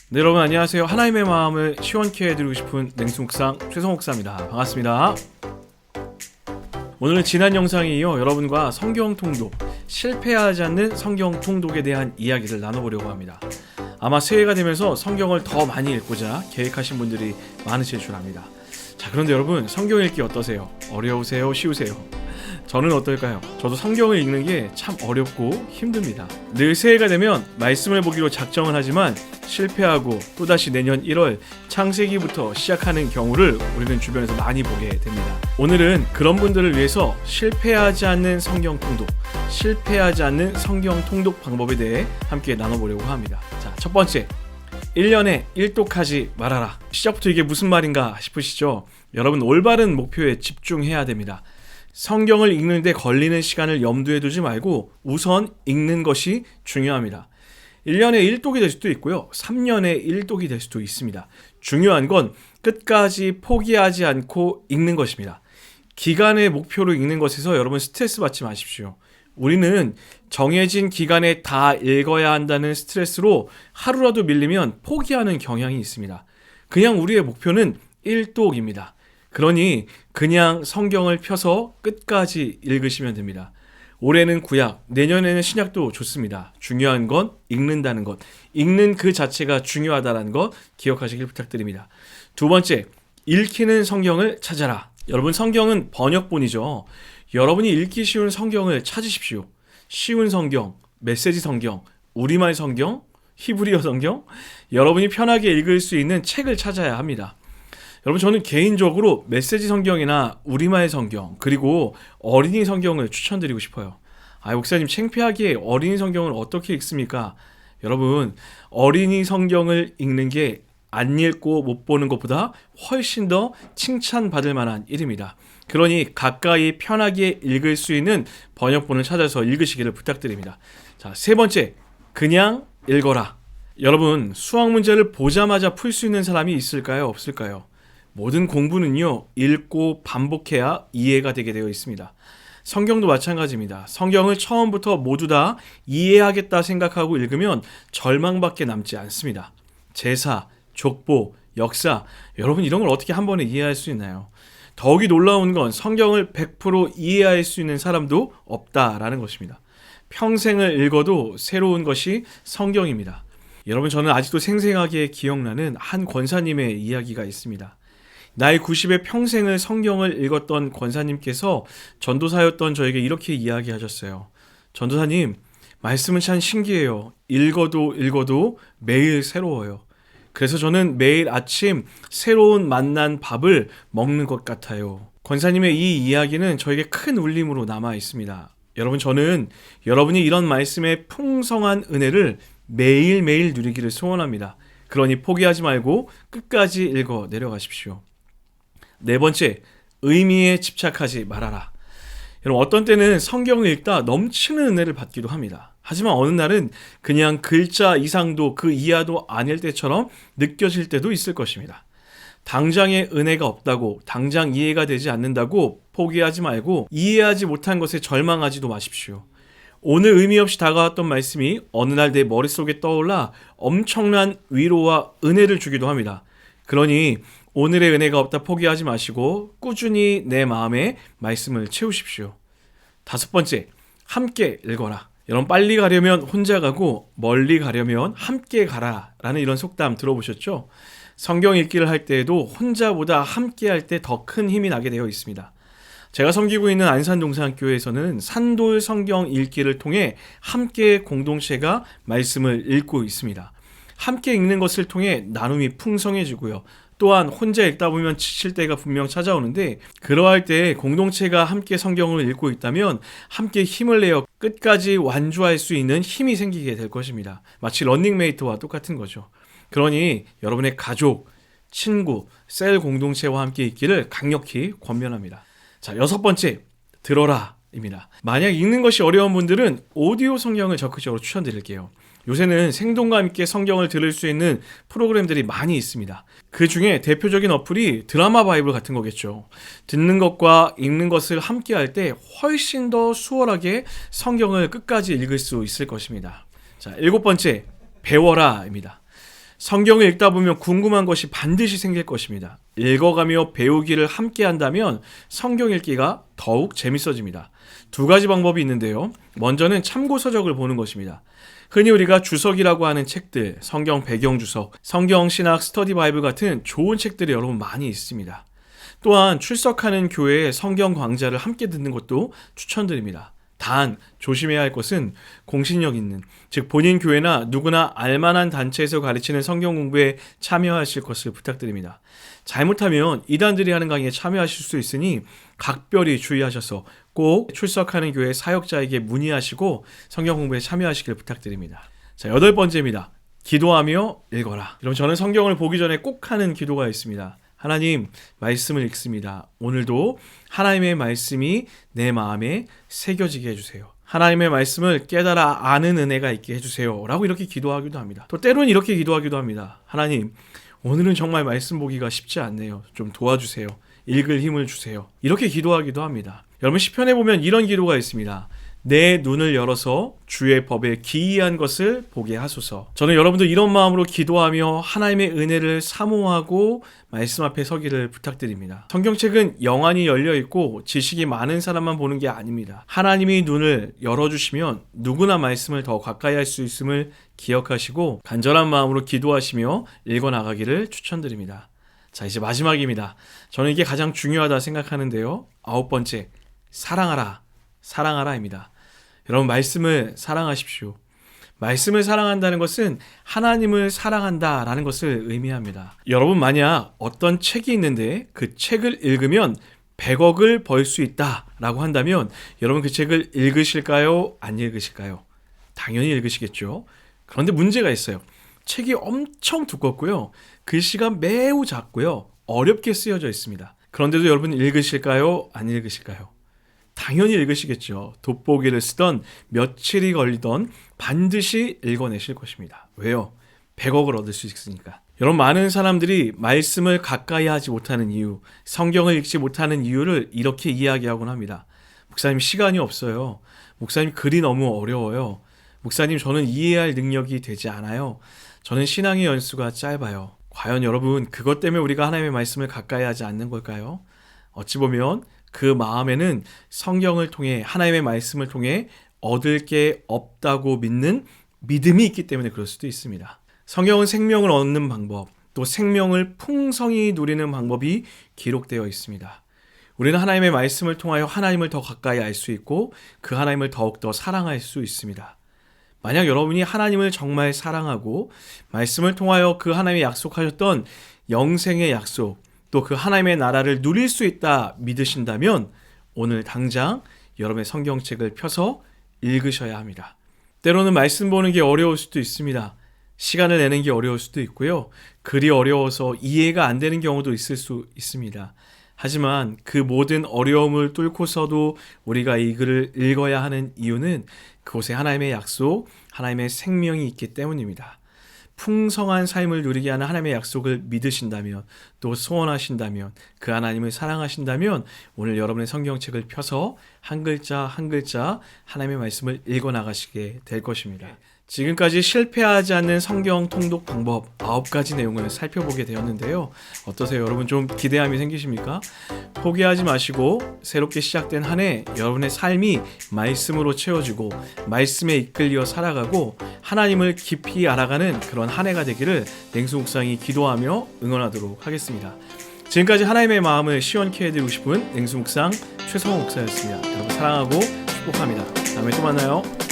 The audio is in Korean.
네, 여러분 안녕하세요. 하나님의 마음을 시원케 해드리고 싶은 냉수묵상 최성옥사입니다. 반갑습니다. 오늘은 지난 영상에 이어 여러분과 성경 통독, 실패하지 않는 성경 통독에 대한 이야기를 나눠보려고 합니다. 아마 새해가 되면서 성경을 더 많이 읽고자 계획하신 분들이 많으실 줄 압니다. 자, 그런데 여러분, 성경 읽기 어떠세요? 어려우세요? 쉬우세요? 저는 어떨까요? 저도 성경을 읽는 게 참 어렵고 힘듭니다. 늘 새해가 되면 말씀을 보기로 작정을 하지만 실패하고 또다시 내년 1월 창세기부터 시작하는 경우를 우리는 주변에서 많이 보게 됩니다. 오늘은 그런 분들을 위해서 실패하지 않는 성경 통독, 실패하지 않는 성경 통독 방법에 대해 함께 나눠보려고 합니다. 자, 첫 번째, 1년에 1독하지 말아라. 시작부터 이게 무슨 말인가 싶으시죠? 여러분, 올바른 목표에 집중해야 됩니다. 성경을 읽는데 걸리는 시간을 염두에 두지 말고 우선 읽는 것이 중요합니다. 1년에 1독이 될 수도 있고요. 3년에 1독이 될 수도 있습니다. 중요한 건 끝까지 포기하지 않고 읽는 것입니다. 기간의 목표로 읽는 것에서 여러분 스트레스 받지 마십시오. 우리는 정해진 기간에 다 읽어야 한다는 스트레스로 하루라도 밀리면 포기하는 경향이 있습니다. 그냥 우리의 목표는 1독입니다. 그러니 그냥 성경을 펴서 끝까지 읽으시면 됩니다. 올해는 구약, 내년에는 신약도 좋습니다. 중요한 건 읽는다는 것, 읽는 그 자체가 중요하다는 것 기억하시길 부탁드립니다. 두 번째, 읽히는 성경을 찾아라. 여러분, 성경은 번역본이죠. 여러분이 읽기 쉬운 성경을 찾으십시오. 쉬운 성경, 메시지 성경, 우리말 성경, 히브리어 성경, 여러분이 편하게 읽을 수 있는 책을 찾아야 합니다. 여러분, 저는 개인적으로 메시지 성경이나 우리말 성경, 그리고 어린이 성경을 추천드리고 싶어요. 목사님, 창피하게 어린이 성경을 어떻게 읽습니까? 여러분, 어린이 성경을 읽는 게 안 읽고 못 보는 것보다 훨씬 더 칭찬받을 만한 일입니다. 그러니 가까이 편하게 읽을 수 있는 번역본을 찾아서 읽으시기를 부탁드립니다. 자, 세 번째, 그냥 읽어라. 여러분, 수학 문제를 보자마자 풀 수 있는 사람이 있을까요? 없을까요? 모든 공부는요, 읽고 반복해야 이해가 되게 되어 있습니다. 성경도 마찬가지입니다. 성경을 처음부터 모두 다 이해하겠다 생각하고 읽으면 절망밖에 남지 않습니다. 제사, 족보, 역사, 여러분 이런 걸 어떻게 한 번에 이해할 수 있나요? 더욱이 놀라운 건 성경을 100% 이해할 수 있는 사람도 없다라는 것입니다. 평생을 읽어도 새로운 것이 성경입니다. 여러분, 저는 아직도 생생하게 기억나는 한 권사님의 이야기가 있습니다. 나이 90의 평생을 성경을 읽었던 권사님께서 전도사였던 저에게 이렇게 이야기하셨어요. 전도사님, 말씀은 참 신기해요. 읽어도 매일 새로워요. 그래서 저는 매일 아침 새로운 만난 밥을 먹는 것 같아요. 권사님의 이 이야기는 저에게 큰 울림으로 남아 있습니다. 여러분, 저는 여러분이 이런 말씀의 풍성한 은혜를 매일매일 누리기를 소원합니다. 그러니 포기하지 말고 끝까지 읽어 내려가십시오. 네 번째, 의미에 집착하지 말아라. 여러분, 어떤 때는 성경을 읽다 넘치는 은혜를 받기도 합니다. 하지만 어느 날은 그냥 글자 이상도 그 이하도 아닐 때처럼 느껴질 때도 있을 것입니다. 당장의 은혜가 없다고, 당장 이해가 되지 않는다고 포기하지 말고 이해하지 못한 것에 절망하지도 마십시오. 오늘 의미 없이 다가왔던 말씀이 어느 날 내 머릿속에 떠올라 엄청난 위로와 은혜를 주기도 합니다. 그러니 오늘의 은혜가 없다 포기하지 마시고 꾸준히 내 마음에 말씀을 채우십시오. 다섯 번째, 함께 읽어라. 여러분, 빨리 가려면 혼자 가고 멀리 가려면 함께 가라 라는 이런 속담 들어보셨죠? 성경 읽기를 할 때에도 혼자보다 함께 할 때 더 큰 힘이 나게 되어 있습니다. 제가 섬기고 있는 안산동산교회에서는 산돌 성경 읽기를 통해 함께 공동체가 말씀을 읽고 있습니다. 함께 읽는 것을 통해 나눔이 풍성해지고요. 또한 혼자 읽다 보면 지칠 때가 분명 찾아오는데, 그러할 때 공동체가 함께 성경을 읽고 있다면 함께 힘을 내어 끝까지 완주할 수 있는 힘이 생기게 될 것입니다. 마치 런닝메이트와 똑같은 거죠. 그러니 여러분의 가족, 친구, 셀 공동체와 함께 있기를 강력히 권면합니다. 자, 여섯 번째, 들어라 입니다. 만약 읽는 것이 어려운 분들은 오디오 성경을 적극적으로 추천드릴게요. 요새는 생동감 있게 성경을 들을 수 있는 프로그램들이 많이 있습니다. 그 중에 대표적인 어플이 드라마 바이블 같은 거겠죠. 듣는 것과 읽는 것을 함께 할 때 훨씬 더 수월하게 성경을 끝까지 읽을 수 있을 것입니다. 자, 일곱 번째, 배워라 입니다. 성경을 읽다 보면 궁금한 것이 반드시 생길 것입니다. 읽어가며 배우기를 함께 한다면 성경 읽기가 더욱 재밌어집니다. 두 가지 방법이 있는데요. 먼저는 참고 서적을 보는 것입니다. 흔히 우리가 주석이라고 하는 책들, 성경 배경 주석, 성경 신학 스터디 바이블 같은 좋은 책들이 여러분 많이 있습니다. 또한 출석하는 교회에 성경 강좌를 함께 듣는 것도 추천드립니다. 단 조심해야 할 것은 공신력 있는, 즉 본인 교회나 누구나 알만한 단체에서 가르치는 성경 공부에 참여하실 것을 부탁드립니다. 잘못하면 이단들이 하는 강의에 참여하실 수 있으니 각별히 주의하셔서 꼭 출석하는 교회 사역자에게 문의하시고 성경 공부에 참여하시길 부탁드립니다. 자, 8번째입니다. 기도하며 읽어라. 그럼 저는 성경을 보기 전에 꼭 하는 기도가 있습니다. 하나님, 말씀을 읽습니다. 오늘도 하나님의 말씀이 내 마음에 새겨지게 해주세요. 하나님의 말씀을 깨달아 아는 은혜가 있게 해주세요. 라고 이렇게 기도하기도 합니다. 또 때로는 이렇게 기도하기도 합니다. 하나님, 오늘은 정말 말씀 보기가 쉽지 않네요. 좀 도와주세요. 읽을 힘을 주세요. 이렇게 기도하기도 합니다. 여러분 시편에 보면 이런 기도가 있습니다. 내 눈을 열어서 주의 법에 기이한 것을 보게 하소서. 저는 여러분들 이런 마음으로 기도하며 하나님의 은혜를 사모하고 말씀 앞에 서기를 부탁드립니다. 성경책은 영안이 열려있고 지식이 많은 사람만 보는 게 아닙니다. 하나님이 눈을 열어주시면 누구나 말씀을 더 가까이 할 수 있음을 기억하시고 간절한 마음으로 기도하시며 읽어나가기를 추천드립니다. 자, 이제 마지막입니다. 저는 이게 가장 중요하다 생각하는데요. 9번째, 사랑하라. 사랑하라입니다. 여러분 말씀을 사랑하십시오. 말씀을 사랑한다는 것은 하나님을 사랑한다라는 것을 의미합니다. 여러분 만약 어떤 책이 있는데 그 책을 읽으면 100억을 벌 수 있다라고 한다면 여러분 그 책을 읽으실까요? 안 읽으실까요? 당연히 읽으시겠죠. 그런데 문제가 있어요. 책이 엄청 두껍고요. 글씨가 매우 작고요. 어렵게 쓰여져 있습니다. 그런데도 여러분 읽으실까요? 안 읽으실까요? 당연히 읽으시겠죠. 돋보기를 쓰던 며칠이 걸리던 반드시 읽어내실 것입니다. 왜요? 100억을 얻을 수 있으니까. 여러분 많은 사람들이 말씀을 가까이 하지 못하는 이유, 성경을 읽지 못하는 이유를 이렇게 이야기하곤 합니다. 목사님 시간이 없어요. 목사님 글이 너무 어려워요. 목사님 저는 이해할 능력이 되지 않아요. 저는 신앙의 연수가 짧아요. 과연 여러분 그것 때문에 우리가 하나님의 말씀을 가까이 하지 않는 걸까요? 어찌 보면 그 마음에는 성경을 통해 하나님의 말씀을 통해 얻을 게 없다고 믿는 믿음이 있기 때문에 그럴 수도 있습니다. 성경은 생명을 얻는 방법, 또 생명을 풍성히 누리는 방법이 기록되어 있습니다. 우리는 하나님의 말씀을 통하여 하나님을 더 가까이 알 수 있고 그 하나님을 더욱더 사랑할 수 있습니다. 만약 여러분이 하나님을 정말 사랑하고 말씀을 통하여 그 하나님이 약속하셨던 영생의 약속, 또 그 하나님의 나라를 누릴 수 있다 믿으신다면 오늘 당장 여러분의 성경책을 펴서 읽으셔야 합니다. 때로는 말씀 보는 게 어려울 수도 있습니다. 시간을 내는 게 어려울 수도 있고요. 글이 어려워서 이해가 안 되는 경우도 있을 수 있습니다. 하지만 그 모든 어려움을 뚫고서도 우리가 이 글을 읽어야 하는 이유는 그곳에 하나님의 약속, 하나님의 생명이 있기 때문입니다. 풍성한 삶을 누리게 하는 하나님의 약속을 믿으신다면 또 소원하신다면 그 하나님을 사랑하신다면 오늘 여러분의 성경책을 펴서 한 글자 한 글자 하나님의 말씀을 읽어나가시게 될 것입니다. 지금까지 실패하지 않는 성경 통독 방법 9가지 내용을 살펴보게 되었는데요. 어떠세요? 여러분 좀 기대함이 생기십니까? 포기하지 마시고 새롭게 시작된 한 해 여러분의 삶이 말씀으로 채워지고 말씀에 이끌려 살아가고 하나님을 깊이 알아가는 그런 한 해가 되기를 냉수 묵상이 기도하며 응원하도록 하겠습니다. 지금까지 하나님의 마음을 시원케 해드리고 싶은 냉수 묵상 최성호 목사였습니다. 여러분 사랑하고 축복합니다. 다음에 또 만나요.